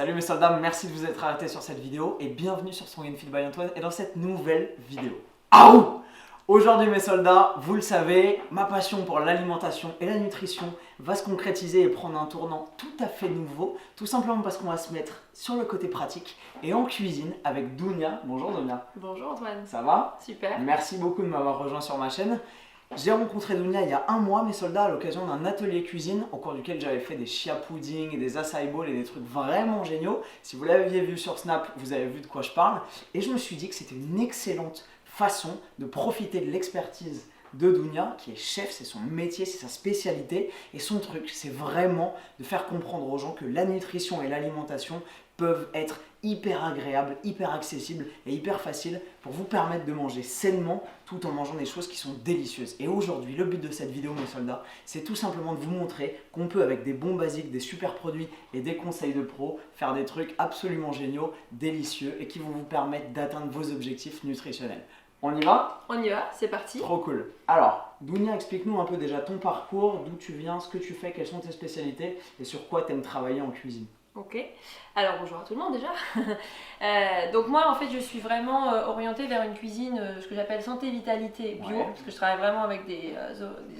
Salut mes soldats, merci de vous être arrêtés sur cette vidéo et bienvenue sur Strong and Fit by Antoine et dans cette nouvelle vidéo. Aujourd'hui mes soldats, vous le savez, ma passion pour l'alimentation et la nutrition va se concrétiser et prendre un tournant tout à fait nouveau, tout simplement parce qu'on va se mettre sur le côté pratique et en cuisine avec Dounia. Bonjour Dounia. Bonjour Antoine. Ça va? Super. Merci beaucoup de m'avoir rejoint sur ma chaîne. J'ai rencontré Dounia il y a un mois, mes soldats, à l'occasion d'un atelier cuisine au cours duquel j'avais fait des chia pudding, des acai bowls et des trucs vraiment géniaux. Si vous l'aviez vu sur Snap, vous avez vu de quoi je parle. Et je me suis dit que c'était une excellente façon de profiter de l'expertise de Dounia, qui est chef, c'est son métier, c'est sa spécialité. Et son truc, c'est vraiment de faire comprendre aux gens que la nutrition et l'alimentation peuvent être hyper agréables, hyper accessibles et hyper faciles pour vous permettre de manger sainement tout en mangeant des choses qui sont délicieuses. Et aujourd'hui, le but de cette vidéo, mes soldats, c'est tout simplement de vous montrer qu'on peut, avec des bons basiques, des super produits et des conseils de pro, faire des trucs absolument géniaux, délicieux et qui vont vous permettre d'atteindre vos objectifs nutritionnels. On y va? On y va, c'est parti. Trop cool. Alors, Dounia, explique-nous un peu déjà ton parcours, d'où tu viens, ce que tu fais, quelles sont tes spécialités et sur quoi tu aimes travailler en cuisine. Ok. Alors bonjour à tout le monde déjà. Donc moi en fait je suis vraiment orientée vers une cuisine ce que j'appelle santé-vitalité bio, parce que je travaille vraiment avec des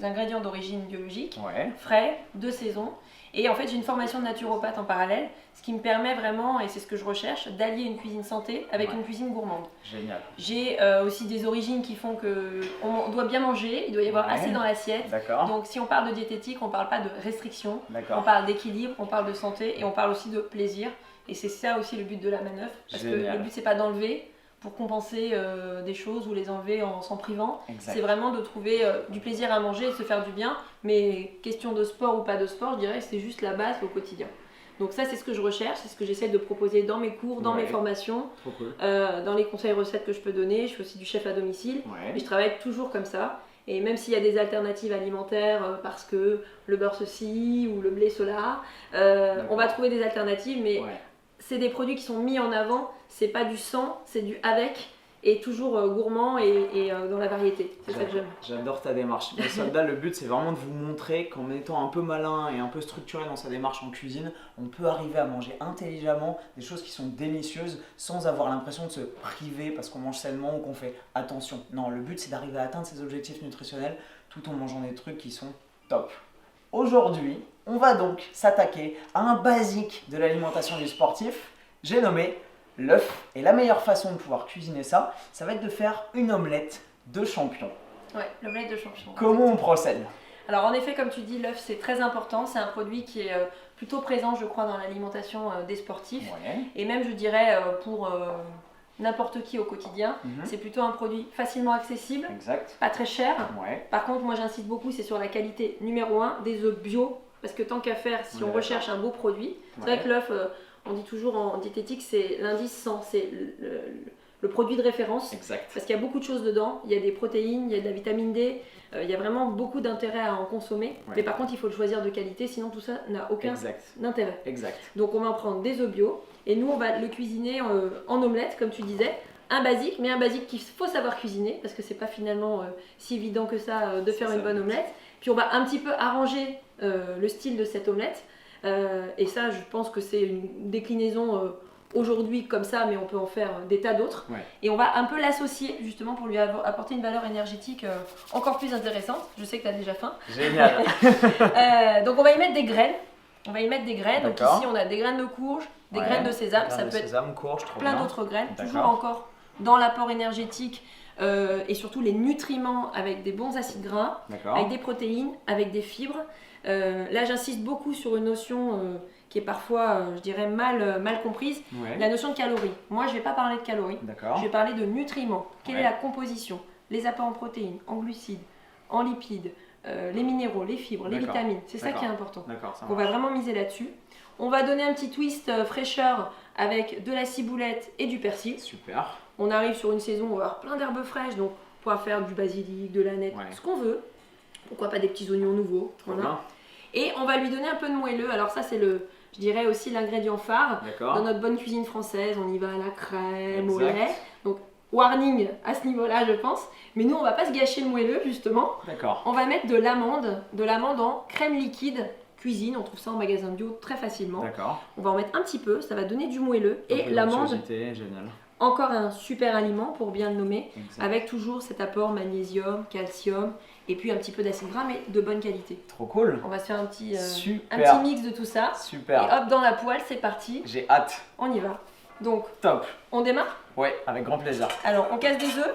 ingrédients d'origine biologique, frais, de saison. Et en fait j'ai une formation de naturopathe en parallèle, ce qui me permet vraiment, et c'est ce que je recherche, d'allier une cuisine santé avec une cuisine gourmande. Génial. J'ai aussi des origines qui font qu'on doit bien manger, il doit y avoir assez dans l'assiette. Donc si on parle de diététique, on ne parle pas de restriction, on parle d'équilibre, on parle de santé et on parle aussi de plaisir. Et c'est ça aussi le but de la manœuvre, parce que le but c'est pas d'enlever pour compenser des choses ou les enlever en s'en privant. C'est vraiment de trouver du plaisir à manger et de se faire du bien. Mais question de sport ou pas de sport, je dirais que c'est juste la base au quotidien. Donc ça c'est ce que je recherche, c'est ce que j'essaie de proposer dans mes cours, dans mes formations, dans les conseils recettes que je peux donner. Je fais aussi du chef à domicile, et je travaille toujours comme ça. Et même s'il y a des alternatives alimentaires parce que le beurre ceci ou le blé cela, on va trouver des alternatives, mais c'est des produits qui sont mis en avant, c'est pas du sans, c'est du avec, et toujours gourmand et dans la variété. C'est ça que j'aime. J'adore ta démarche. Les soldats, le but c'est vraiment de vous montrer qu'en étant un peu malin et un peu structuré dans sa démarche en cuisine, on peut arriver à manger intelligemment des choses qui sont délicieuses sans avoir l'impression de se priver parce qu'on mange sainement ou qu'on fait attention. Non, le but c'est d'arriver à atteindre ses objectifs nutritionnels tout en mangeant des trucs qui sont top. Aujourd'hui, on va donc s'attaquer à un basique de l'alimentation du sportif. J'ai nommé l'œuf. Et la meilleure façon de pouvoir cuisiner ça, ça va être de faire une omelette de champion. Ouais, l'omelette de champion. Comment on procède? Alors en effet, comme tu dis, l'œuf c'est très important. C'est un produit qui est plutôt présent, je crois, dans l'alimentation des sportifs. Et même, je dirais, pour n'importe qui au quotidien. C'est plutôt un produit facilement accessible, pas très cher. Par contre, moi j'insiste beaucoup, c'est sur la qualité numéro 1 des œufs bio. Parce que tant qu'à faire, si on recherche un beau produit, c'est vrai que l'œuf, on dit toujours en diététique, c'est l'indice 100, c'est le produit de référence. Parce qu'il y a beaucoup de choses dedans, il y a des protéines, il y a de la vitamine D, il y a vraiment beaucoup d'intérêt à en consommer. Mais par contre, il faut le choisir de qualité, sinon tout ça n'a aucun intérêt. Donc on va en prendre des œufs bio, et nous on va le cuisiner en omelette, comme tu disais. Un basique, mais un basique qu'il faut savoir cuisiner, parce que c'est pas finalement si évident que ça de faire une bonne omelette. Puis on va un petit peu arranger le style de cette omelette. Et ça, je pense que c'est une déclinaison aujourd'hui comme ça, mais on peut en faire des tas d'autres. Et on va un peu l'associer justement pour lui apporter une valeur énergétique encore plus intéressante. Je sais que tu as déjà faim. Génial. Donc on va y mettre des graines. Donc ici, on a des graines de courge, des graines de sésame. Ça peut être courge, plein d'autres graines. Toujours encore dans l'apport énergétique. Et surtout les nutriments avec des bons acides gras, avec des protéines, avec des fibres. Là j'insiste beaucoup sur une notion qui est parfois, je dirais, mal comprise, la notion de calories. Moi je ne vais pas parler de calories, je vais parler de nutriments. Quelle est la composition, les apports en protéines, en glucides, en lipides, les minéraux, les fibres, les vitamines, c'est ça qui est important. On va vraiment miser là-dessus. On va donner un petit twist fraîcheur avec de la ciboulette et du persil. Super. On arrive sur une saison où on va avoir plein d'herbes fraîches, donc on pourra faire du basilic, de l'aneth, ce qu'on veut. Pourquoi pas des petits oignons nouveaux. Et on va lui donner un peu de moelleux. Alors ça c'est je dirais aussi l'ingrédient phare. Dans notre bonne cuisine française, on y va à la crème, au lait. Donc warning à ce niveau-là je pense. Mais nous on va pas se gâcher le moelleux justement. On va mettre de l'amande en crème liquide cuisine, on trouve ça en magasin bio très facilement. D'accord. On va en mettre un petit peu, ça va donner du moelleux. Un Et peu l'amande, d'onctuosité, génial. encore un super aliment pour bien le nommer, Exact. avec toujours cet apport magnésium, calcium et puis un petit peu d'acide gras, mais de bonne qualité. Trop cool. On va se faire un petit Super. mix de tout ça. Super. Et hop, dans la poêle, c'est parti, J'ai hâte. on y va. Donc, Top. on démarre. Ouais, avec grand plaisir. Alors, on casse des œufs,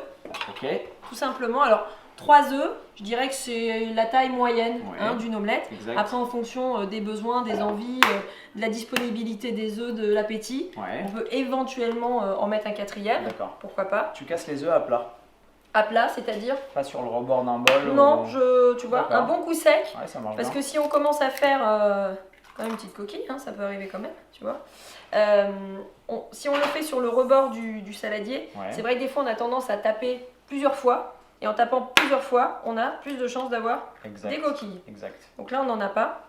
Ok. tout simplement. Alors, 3 œufs, je dirais que c'est la taille moyenne Ouais. d'une omelette. Exact. Après, en fonction des besoins, des envies, de la disponibilité des œufs, de l'appétit, Ouais. on peut éventuellement en mettre un 4e. D'accord. Pourquoi pas. Tu casses les œufs à plat, À plat, c'est-à-dire pas sur le rebord d'un bol. non, ou- tu vois, D'accord. un bon coup sec. Ouais, ça marche Parce bien. que si on commence à faire quand même une petite coquille, hein, ça peut arriver quand même, tu vois. Si on le fait sur le rebord du saladier, Ouais. c'est vrai que des fois on a tendance à taper plusieurs fois. Et en tapant plusieurs fois, on a plus de chances d'avoir Exact. des coquilles. Exact. Donc là, on n'en a pas.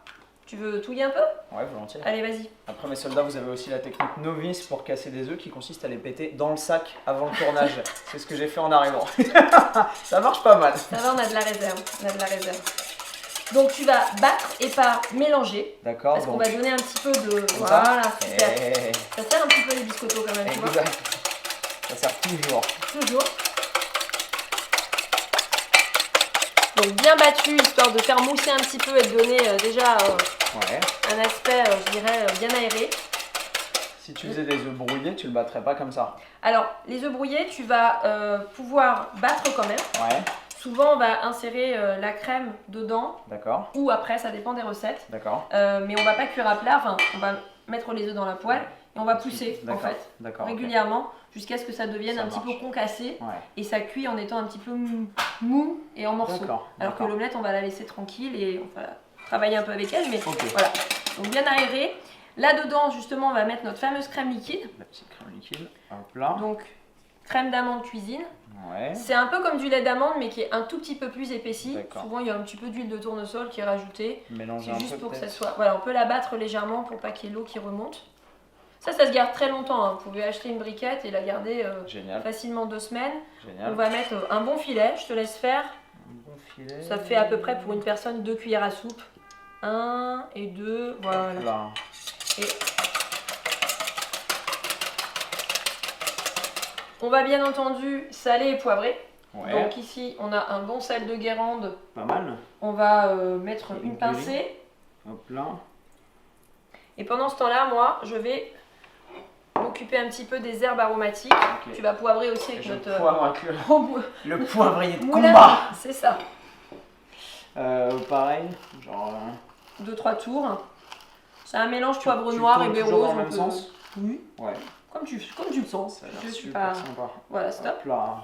Tu veux touiller un peu? Ouais, volontiers. Allez, vas-y. Après, mes soldats, vous avez aussi la technique novice pour casser des œufs qui consiste à les péter dans le sac avant le tournage. C'est ce que j'ai fait en arrivant. Ça marche pas mal. Ça va, on a de la réserve. On a de la réserve. Donc tu vas battre et pas mélanger. D'accord. Parce qu'on donc- va donner un petit peu de... Comme ça. Voilà, super. Eh, Ça sert un petit peu les biscottos quand même, tu vois. Exact. Ça sert toujours. Toujours. Donc bien battu, histoire de faire mousser un petit peu et de donner déjà Ouais. un aspect, je dirais, bien aéré. Si tu faisais des œufs brouillés, tu le battrais pas comme ça. Alors, les œufs brouillés, tu vas pouvoir battre quand même. Ouais. Souvent, on va insérer la crème dedans D'accord. ou après, ça dépend des recettes. D'accord. Mais on va pas cuire à plat, enfin, on va mettre les œufs dans la poêle et on va pousser en D'accord. fait D'accord. ok. régulièrement jusqu'à ce que ça devienne Ça un petit peu marche. concassé Ouais. et ça cuit en étant un petit peu mou et en morceaux. D'accord. Alors que d'accord. l'omelette, on va la laisser tranquille et on va travailler un peu avec elle, mais Ok. voilà. Donc bien aéré. Là-dedans, justement, on va mettre notre fameuse crème liquide. La petite crème liquide. Hop là. Donc, crème d'amande cuisine. Ouais. C'est un peu comme du lait d'amande, mais qui est un tout petit peu plus épaissi. D'accord. Souvent, il y a un petit peu d'huile de tournesol qui est rajoutée. Mélanger C'est un juste peu pour que ça peut-être. soit... Voilà, on peut la battre légèrement pour pas qu'il y ait l'eau qui remonte. Ça se garde très longtemps. Hein. Vous pouvez acheter une briquette et la garder Génial. facilement 2 semaines. Génial. On va mettre un bon filet. Je te laisse faire. Un bon filet. Ça fait à peu près pour une personne 2 cuillères à soupe. 1 et 2, voilà. Là. Et on va bien entendu saler et poivrer. Ouais. Donc ici, on a un bon sel de Guérande. Pas mal. On va mettre Une une pincée. Hop là. Et pendant ce temps-là, moi, je vais m'occuper un petit peu des herbes aromatiques. Ok. Tu vas poivrer aussi avec Je notre poivre avec le poivrier de moulin. combat. C'est ça. Pareil. Genre. 2-3 tours. C'est un mélange Tu poivre noir et tournes baie toujours rose. dans le même donc, sens. oui, Ouais. comme tu le sens. Ça a l'air Je suis super pas... sympa. Voilà, stop. Hop là.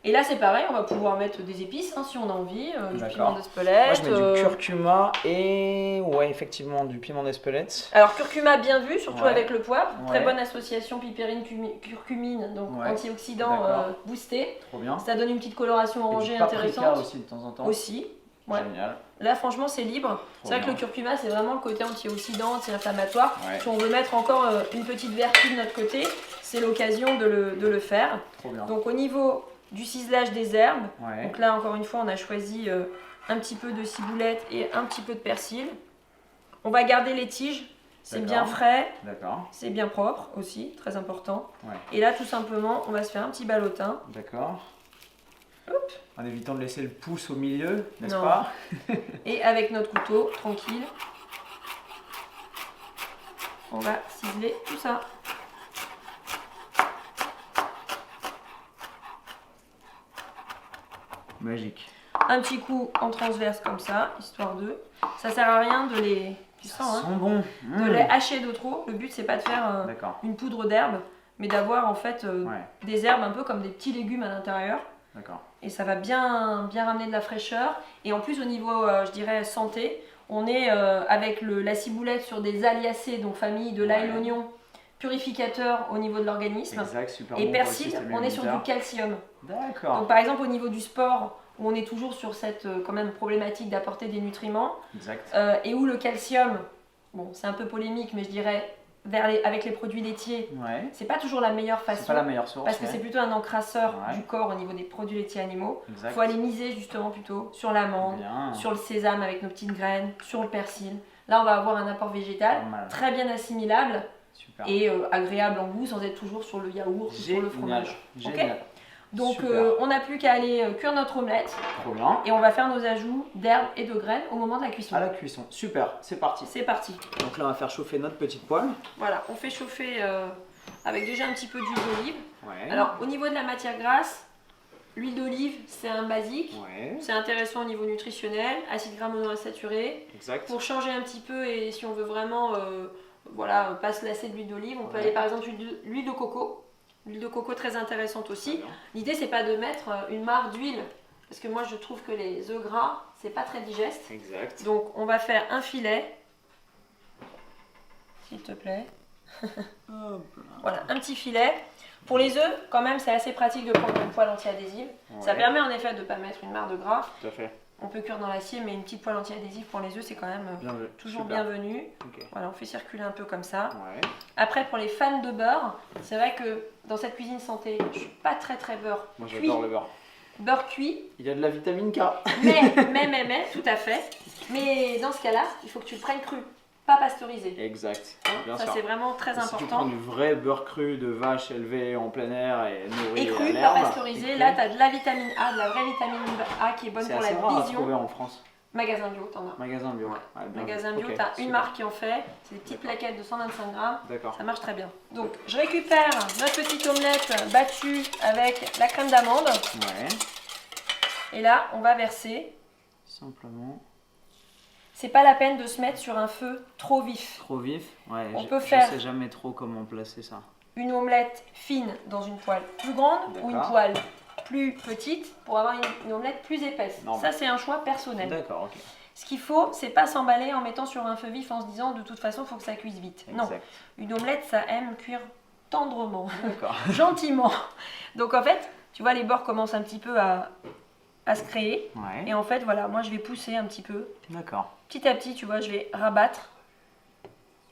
Et là, c'est pareil, on va pouvoir mettre des épices hein, si on a envie. Du D'accord. piment Moi, d'Espelette. je mets du curcuma et ouais, effectivement, du piment d'Espelette. Alors, curcuma bien vu, surtout Ouais. avec le poivre. Très Ouais. bonne association piperine, curcumine, donc Ouais. antioxydant D'accord. boosté. Trop bien. Ça donne une petite coloration Et du orangée paprika intéressante. aussi de temps en temps. Aussi. Ouais. Génial. Là, franchement, c'est libre. C'est vrai que bien. le curcuma, c'est vraiment le côté antioxydant, anti-inflammatoire. Ouais. Si on veut mettre encore une petite vertu de notre côté, c'est l'occasion de le faire. Trop bien. Donc, au niveau du ciselage des herbes, Ouais. donc là, encore une fois, on a choisi un petit peu de ciboulette et un petit peu de persil. On va garder les tiges. C'est bien D'accord. frais, D'accord. c'est bien propre aussi, très important. Ouais. Et là, tout simplement, on va se faire un petit ballotin. D'accord. En évitant de laisser le pouce au milieu, n'est-ce Non. pas? Et avec notre couteau, tranquille, on va ciseler tout ça. Magique. Un petit coup en transverse comme ça, histoire de... Ça sert à rien de les... Tu Ça sens, hein, sent bon. de les hacher de trop. Le but, c'est pas de faire D'accord. une poudre d'herbe, mais d'avoir en fait Ouais. des herbes un peu comme des petits légumes à l'intérieur. D'accord. Et ça va bien ramener de la fraîcheur. Et en plus, au niveau, je dirais, santé, on est avec la ciboulette sur des aliacées, donc famille de l'ail, Ouais. l'oignon, purificateur au niveau de l'organisme. Exact, super Et bon pour le persil, système on est sur du immunitaire. calcium. D'accord. Donc par exemple, au niveau du sport, où on est toujours sur cette quand même problématique d'apporter des nutriments, Exact. et où le calcium, bon, c'est un peu polémique, mais je dirais, avec les produits laitiers, Ouais. c'est pas toujours la meilleure C'est façon. pas la meilleure source. Parce que ouais. c'est plutôt un encrasseur Ouais. du corps au niveau des produits laitiers animaux. Il Exact. faut aller miser justement plutôt sur l'amande, Bien. sur le sésame avec nos petites graines, sur le persil. Là, on va avoir un apport végétal Pas mal. très bien assimilable Super. et agréable en goût sans être toujours sur le yaourt ou sur le fromage. Génial. Ok. Donc, Super. on n'a plus qu'à aller cuire notre omelette Trop bien. et on va faire nos ajouts d'herbes et de graines au moment de la cuisson. À la cuisson. Super, c'est parti. C'est parti. Donc là, on va faire chauffer notre petite poêle. Voilà, on fait chauffer avec déjà un petit peu d'huile d'olive. Ouais. Alors, au niveau de la matière grasse, l'huile d'olive, c'est un basique. Ouais. C'est intéressant au niveau nutritionnel, acides gras monoinsaturés. Exact. Pour changer un petit peu et si on veut vraiment voilà, pas se lasser de l'huile d'olive, on peut aller par exemple l'huile de coco. L'huile de coco très intéressante aussi. L'idée c'est pas de mettre une mare d'huile parce que moi je trouve que les œufs gras c'est pas très digeste. Exact. Donc on va faire un filet, s'il te plaît. Voilà, un petit filet. Pour les œufs, quand même, c'est assez pratique de prendre une poêle anti-adhésive. Ouais. Ça permet en effet de ne pas mettre une mare de gras. Tout à fait. On peut cuire dans l'acier, mais une petite poêle anti-adhésive pour les œufs, c'est quand même toujours Super. bienvenu. Ok. Voilà, on fait circuler un peu comme ça. Ouais. Après, pour les fans de beurre, c'est vrai que dans cette cuisine santé, je suis pas très beurre Moi cuit. j'adore le beurre. Beurre cuit, Il y a de la vitamine K. mais, tout à fait. Mais dans ce cas-là, il faut que tu le prennes cru, pas pasteurisé. Exact. Hein, Bien ça, sûr. c'est vraiment très Si tu prends important. du vrai beurre cru de vache élevée en plein air et nourrie Et à cru, pas l'herbe, pasteurisé. et cru, Là, tu as de la vitamine A, de la vraie vitamine A qui est bonne c'est pour la assez rare à vision. trouver en France. Magasin bio, t'en as. Magasin bio. Ouais. Ouais, bien Magasin vu. bio, Ok, tu as une super. marque qui en fait. C'est des petites plaquettes de 125 grammes. D'accord. Ça marche très bien. Donc, je récupère notre petite omelette battue avec la crème d'amande. Ouais. Et là, on va verser. Simplement. C'est pas la peine de se mettre sur un feu trop vif. Trop vif. Ouais. On je- peut je faire- sais jamais trop comment placer ça. Une omelette fine dans une poêle plus grande ou une D'accord. poêle plus petite pour avoir une omelette plus épaisse. Normal. Ça, c'est un choix personnel. D'accord. Ok. Ce qu'il faut, c'est pas s'emballer en mettant sur un feu vif en se disant de toute façon, il faut que ça cuise vite. Non, Exact. une omelette, ça aime cuire tendrement, D'accord. gentiment. Donc en fait, tu vois, les bords commencent un petit peu à se créer. Ouais. Et en fait, voilà, moi je vais pousser un petit peu. D'accord. Petit à petit, tu vois, je vais rabattre.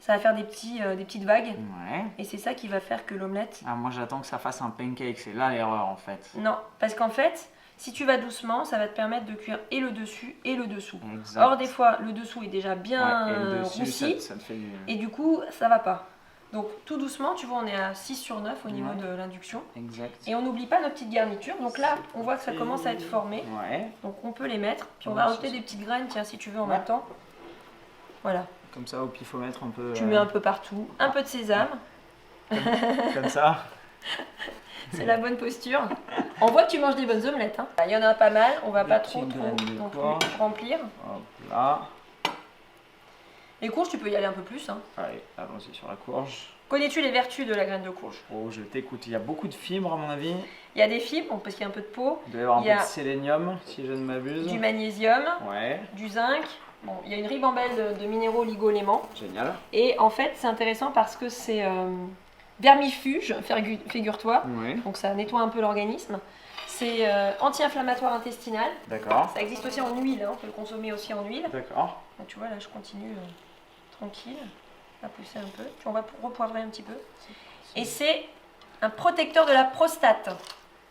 Ça va faire des petites vagues. Ouais. Et c'est ça qui va faire que l'omelette... Ah, moi j'attends que ça fasse un pancake. C'est là l'erreur en fait. Non, parce qu'en fait, si tu vas doucement, ça va te permettre de cuire et le dessus et le dessous. Exact. Or, des fois, le dessous est déjà Ouais, bien et le dessus, roussi. ça te fait du. Et du coup, ça va pas. Donc, tout doucement, tu vois, on est à 6 sur 9 au niveau Ouais. de l'induction. Exact. Et on n'oublie pas notre petite garniture. Donc là, on voit que ça commence à être formé. Ouais. Donc, on peut les mettre. Puis, on Ouais, va c'est rajouter ça. des petites graines, tiens, si tu veux, en Ouais. même temps. Voilà. Comme ça, au pifomètre, un peu. Tu mets un peu partout. Un peu de sésame. Comme ça. C'est la bonne posture. On voit que tu manges des bonnes omelettes. Hein. Il y en a pas mal. On va Des pas petites trop graines de non plus porc. remplir. Hop là. Les courges, tu peux y aller un peu plus. Hein. Allez, allons-y sur la courge. Connais-tu les vertus de la graine de courge? Oh, je t'écoute. Il y a beaucoup de fibres à mon avis. Il y a des fibres, bon, parce qu'il y a un peu de peau, Il doit y avoir un Il peu y a de sélénium, si je ne m'abuse. du magnésium, Ouais, du zinc. Bon, il y a une ribambelle de minéraux oligo-éléments. génial. Et en fait, c'est intéressant parce que c'est vermifuge, figure-toi. Ouais, Donc ça nettoie un peu l'organisme. C'est anti-inflammatoire intestinal. d'accord. Ça existe aussi en huile, hein, on peut le consommer aussi en huile. D'accord. Donc tu vois, là je continue tranquille, à pousser un peu. Puis on va repoivrer un petit peu. Et c'est un protecteur de la prostate.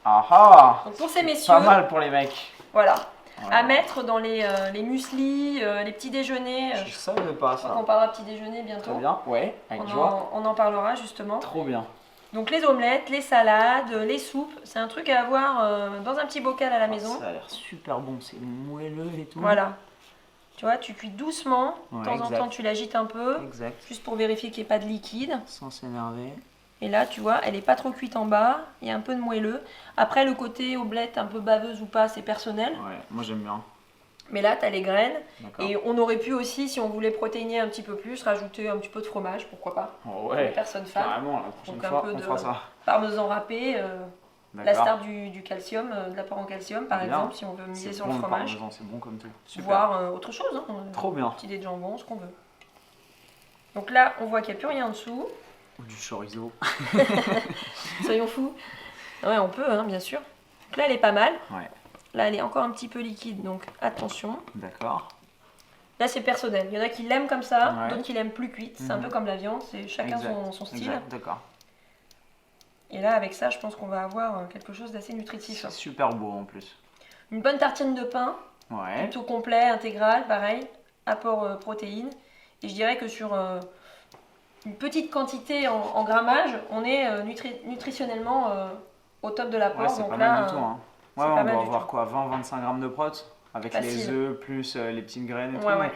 Ah ah. Donc pour ces messieurs, Pas mal pour les mecs. voilà, Voilà. à mettre dans les mueslis, les petits déjeuners. Je savais pas Je crois ça. qu'on parlera petit déjeuner Très bientôt. bien. Ouais, avec joie. On en parlera justement. Trop bien. Donc les omelettes, les salades, les soupes, c'est un truc à avoir dans un petit bocal à la maison. Ça a l'air super bon. C'est moelleux et tout. Voilà. Tu vois, tu cuis doucement. De Ouais, temps en exact. temps, tu l'agites un peu, Exact. juste pour vérifier qu'il n'y ait pas de liquide. Sans s'énerver. Et là, tu vois, elle n'est pas trop cuite en bas. Il y a un peu de moelleux. Après, le côté omelette un peu baveuse ou pas, c'est personnel. Ouais, moi j'aime bien. Mais là, tu as les graines. D'accord. Et on aurait pu aussi, si on voulait protéiner un petit peu plus, rajouter un petit peu de fromage, pourquoi pas. Oh Les ouais, personnes femmes. carrément, la prochaine Donc un fois, peu on de- fera ça. Parmesan râpé, la D'accord. star du calcium, de l'apport en calcium par Bien. exemple, si on veut miser C'est sur bon, le fromage. parmesan, c'est bon comme tout. Super. Voire autre chose, hein. Trop bien. Petit dé de jambon, ce qu'on veut. Donc là, on voit qu'il n'y a plus rien en dessous. Ou du chorizo. Soyons fous. Ouais, on peut, hein, bien sûr. Donc là, elle est pas mal. Ouais, Là, elle est encore un petit peu liquide, donc attention. d'accord. Là, c'est personnel. Il y en a qui l'aiment comme ça, Ouais. d'autres qui l'aiment plus cuite. C'est un peu comme la viande, c'est chacun son style. Exact, d'accord. Et là, avec ça, je pense qu'on va avoir quelque chose d'assez nutritif. C'est super beau en plus. Une bonne tartine de pain, Ouais, plutôt complet, intégral, pareil, apport protéines. Et je dirais que sur une petite quantité en grammage, on est nutritionnellement au top de l'apport. Ouais, c'est donc pas là, mal du tout. Hein. Ouais, on doit avoir quoi, 20-25 grammes de prot avec les œufs plus les petites graines et tout. Ouais, donc,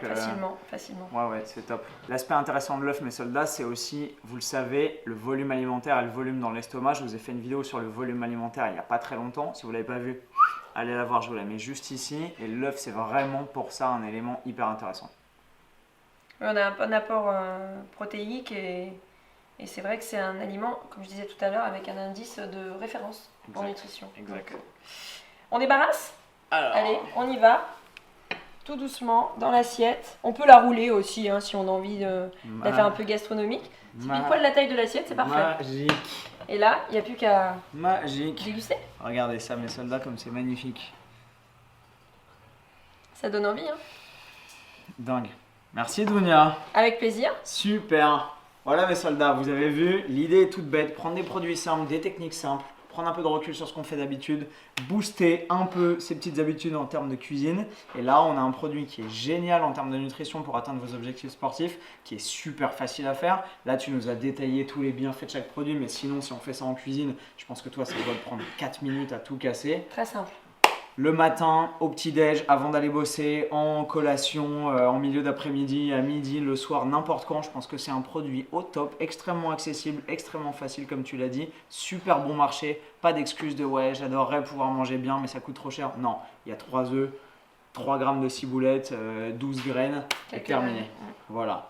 facilement. Ouais, c'est top. L'aspect intéressant de l'œuf, mes soldats, c'est aussi, vous le savez, le volume alimentaire et le volume dans l'estomac. Je vous ai fait une vidéo sur le volume alimentaire il n'y a pas très longtemps. Si vous ne l'avez pas vu, allez la voir, je vous la mets juste ici. Et l'œuf, c'est vraiment pour ça un élément hyper intéressant. On a un bon apport protéique et c'est vrai que c'est un aliment, comme je disais tout à l'heure, avec un indice de référence en nutrition. Exact. Donc, on débarrasse ? Alors. Allez, on y va. Tout doucement dans l'assiette. On peut la rouler aussi hein, si on a envie de la faire un peu gastronomique. C'est pile poil la taille de l'assiette, c'est parfait. Magique. Et là, il n'y a plus qu'à déguster. Regardez ça, mes soldats, comme c'est magnifique. Ça donne envie. Hein. Dingue. Merci Dounia. Avec plaisir. Super. Voilà mes soldats, vous avez vu, l'idée est toute bête. Prendre des produits simples, des techniques simples, prendre un peu de recul sur ce qu'on fait d'habitude, booster un peu ses petites habitudes en termes de cuisine. Et là, on a un produit qui est génial en termes de nutrition pour atteindre vos objectifs sportifs, qui est super facile à faire. Là, tu nous as détaillé tous les bienfaits de chaque produit, mais sinon, si on fait ça en cuisine, je pense que toi, ça doit te prendre 4 minutes à tout casser. Très simple. Le matin, au petit-déj, avant d'aller bosser, en collation, en milieu d'après-midi, à midi, le soir, n'importe quand. Je pense que c'est un produit au top, extrêmement accessible, extrêmement facile comme tu l'as dit. Super bon marché, pas d'excuse de ouais, j'adorerais pouvoir manger bien mais ça coûte trop cher. Non, il y a 3 œufs, 3 grammes de ciboulettes, 12 graines, et terminé. Voilà.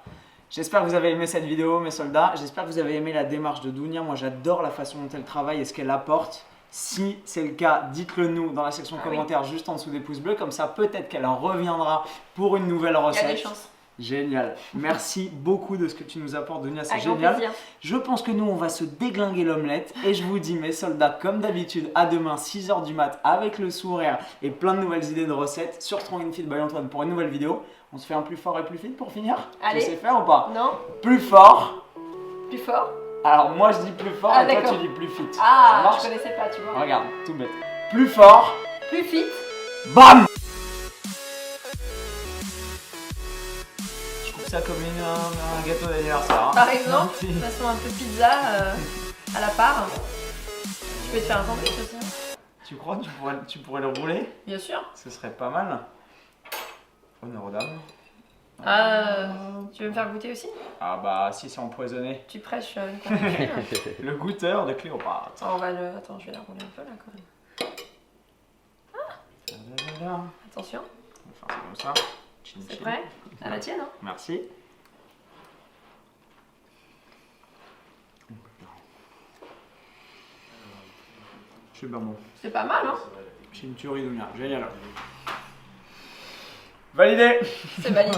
J'espère que vous avez aimé cette vidéo mes soldats, j'espère que vous avez aimé la démarche de Dounia. Moi j'adore la façon dont elle travaille et ce qu'elle apporte. Si c'est le cas, dites-le nous dans la section commentaires juste en dessous des pouces bleus. Comme ça, peut-être qu'elle en reviendra pour une nouvelle recette. Il y a des chances. Génial. Merci beaucoup de ce que tu nous apportes, Dounia. C'est génial. Je pense que nous, on va se déglinguer l'omelette. Et je vous dis, mes soldats, comme d'habitude, à demain, 6h du mat, avec le sourire et plein de nouvelles idées de recettes sur Strong and Fit by Antoine pour une nouvelle vidéo. On se fait un plus fort et plus fit pour finir? Allez. Tu sais faire ou pas? Non. Plus fort. Plus fort. Alors moi je dis plus fort et toi tu dis plus fit. Ah, je connaissais pas, tu vois. Regarde, tout bête. Plus fort. Plus fit. BAM. Je coupe ça comme un gâteau d'anniversaire. Hein. Par exemple, de façon un peu pizza à la part. Tu peux te faire un sandwich aussi. Hein. Tu crois que tu pourrais le rouler? Bien sûr. Ce serait pas mal. Honneur aux dames. Tu veux me faire goûter aussi? Ah bah si c'est empoisonné. Tu prêches une convaincue. Le goûteur de Cléopâtre. Oh, attends, je vais la rouler un peu là quand même. Ah. Attention. On va faire ça comme ça. C'est prêt? À la tienne hein? Merci. Super bon. C'est pas mal hein? C'est une tuerie Dounia, génial. Validé. C'est validé.